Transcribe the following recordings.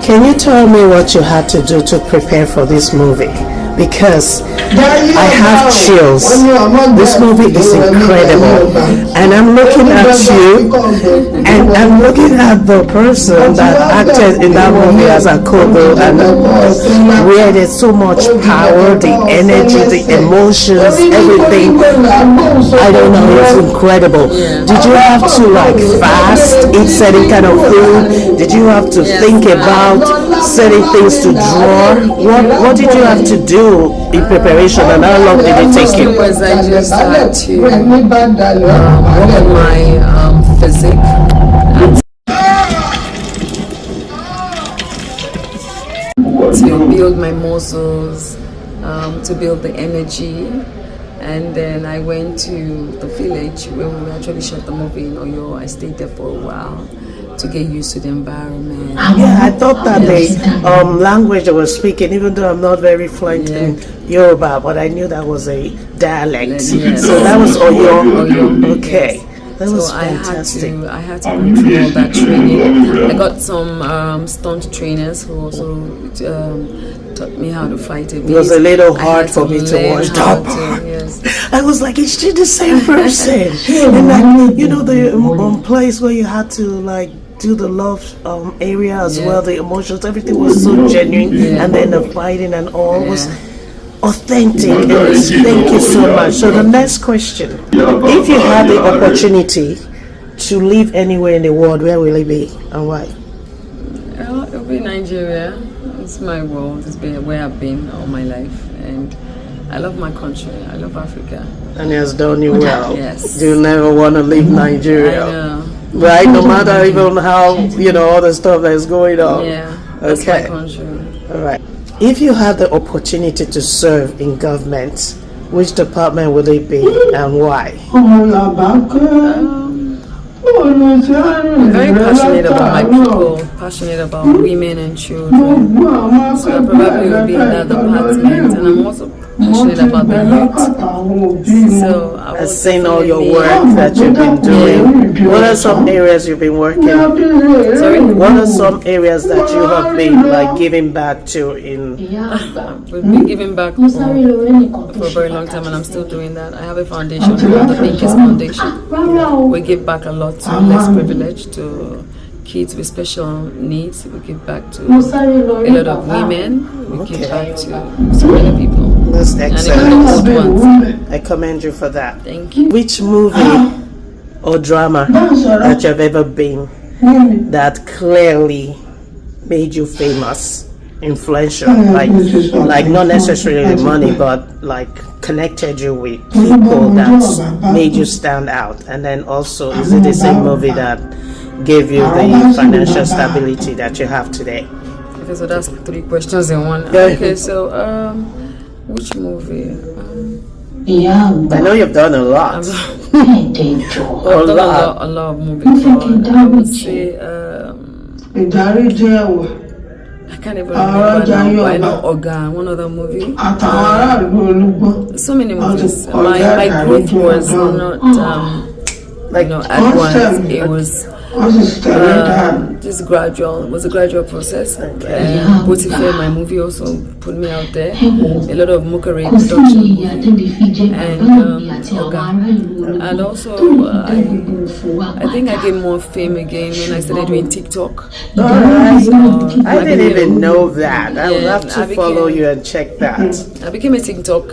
Can you tell me what you had to do to prepare for this movie? Because I have chills. This movie is incredible. And I'm looking at you, and I'm looking at the person that acted in that movie as a Kobo, and where there's so much power, the energy, the emotions, everything. I don't know, it's incredible. Did you have to like fast, eat certain kind of food? Did you have to think about certain things to draw? What did you have to do in preparation, and how long did it take you? I just had to work on my physique. To build my muscles, to build the energy. And then I went to the village where we actually shot the movie in Oyo. I stayed there for a while to get used to the environment. Yeah, I thought that the language they were speaking, even though I'm not very fluent in Yoruba, but I knew that was a dialect. So that was Oyo. Okay. That was fantastic. I had to go through all that training. I got some stunt trainers who also taught me how to fight a bit. It was a little hard for me to watch that part. I was like, is she the same person? And like, you know, the place where you had to like do the love area as well, the emotions, everything was so genuine, and then the fighting and all was authentic. Thank you so much. So the next question, if you had the opportunity to live anywhere in the world, where will it be and why? It'll be Nigeria. It's my world. It's been where I've been all my life, and I love my country. I love Africa. And it has done you well. Yes. You never want to leave Nigeria. I know. Right? No matter even how, you know, all the stuff that is going on. Yeah. That's my country. All right. If you had the opportunity to serve in government, which department would it be and why? I'm very passionate about my people, passionate about women and children. So I probably will be in that department, and I'm also passionate about the youth. So I've seen all your work that you've been doing. What are some areas you've been working? Sorry? What are some areas that you have been like giving back to in? We've been giving back for a very long time, and I'm still doing that. I have a foundation called the Pinkest Foundation. We give back a lot to less privileged, to kids with special needs. We give back to a lot of women. We give back to so many people. That's excellent. I commend you for that. Thank you. Which movie or drama that you've ever been that clearly made you famous, influential, like not necessarily money, but like connected you with people that made you stand out? And then also, is it the same movie that gave you the financial stability that you have today? Okay, so that's 3 questions in one. Okay, so which movie? I know you've done a lot. I've done a lot of movies. I would say I can't even remember now. I know Oga, one other movie. So many movies. My growth was not at once. It was just gradual. It was a gradual process. Botife, my movie, also put me out there. A lot of Mokare production and also I think I gained more fame again when I started doing TikTok. I didn't even know that. I will have to follow you and check that. I became a TikTok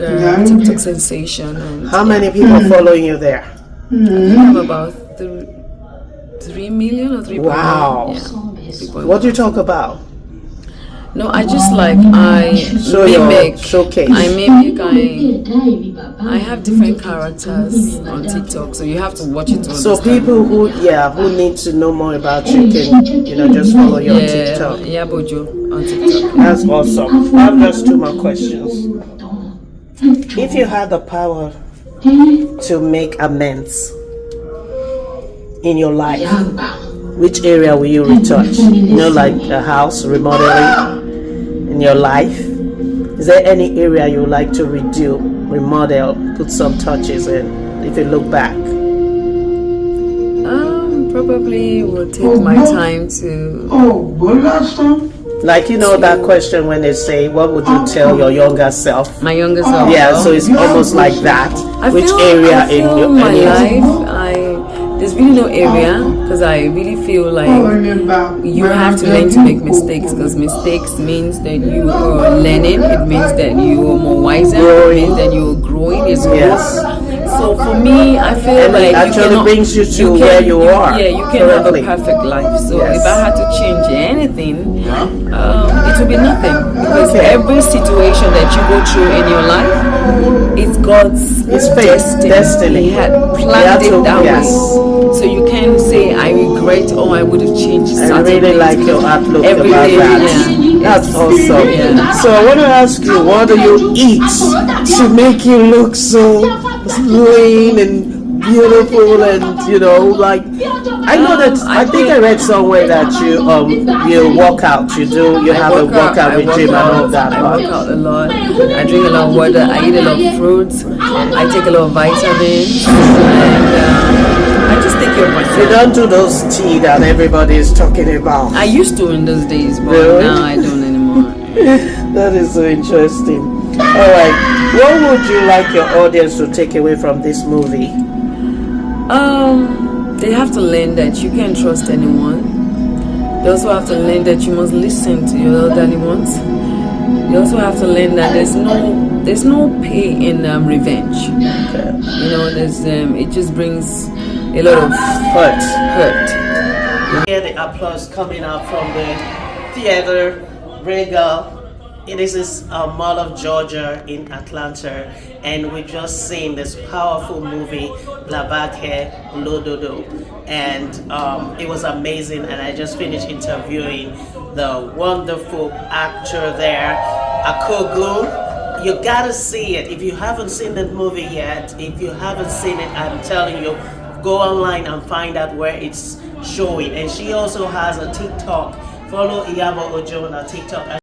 sensation. And how many people following you there? I think I have about 3 million or 3 million. Wow. What do you talk about? No, I just like mimic. Showcase. I have different characters on TikTok, so you have to watch it. So people who need to know more about you can just follow you on TikTok. Iyabo Ojo on TikTok. That's awesome. I have just 2 more questions. If you had the power to make amends, in your life, which area will you retouch? You know, like a house remodeling in your life. Is there any area you would like to redo, remodel, put some touches in, if you look back? Probably will take my time to. Like, you know, that question when they say, what would you tell your younger self? My younger self. Yeah, so it's almost like that. Which area in your my life, there's really no area, because I really feel like you have to learn to make mistakes, because mistakes means that you are learning, it means that you are more wiser, it means that you are growing, it's growth. So for me, I feel like it actually brings you to where you are. Yeah, you can have a perfect life. So if I had to change anything, it would be nothing, because every situation that you go through in your life, it's God's destiny. He had planned it that way. So you can't say I regret or I would have changed something. I really like your outlook about that. Yeah. That's awesome. Yeah. So I want to ask you, what do you eat to make you look so lean and beautiful, and you know, like I know that I think I read somewhere that you work out, you have a workout regime and all that. I work out a lot. I drink a lot of water. I eat a lot of fruits. I take a lot of vitamins, and I just take care of myself. You don't do those tea that everybody is talking about. I used to in those days, but now I don't anymore. That is so interesting. All right, what would you like your audience to take away from this movie? They have to learn that you can't trust anyone. They also have to learn that you must listen to your elderly ones. They also have to learn that there's no pay in revenge. Okay. You know, it just brings a lot of hurt. Hear the applause coming up from the theater Regal. This is Mall of Georgia in Atlanta, and we just seen this powerful movie, Labakeolododo-The, and it was amazing. And I just finished interviewing the wonderful actor there, Akogun. You gotta see it. If you haven't seen the movie yet, I'm telling you, go online and find out where it's showing. And she also has a TikTok. Follow Iyabo Ojo on her TikTok.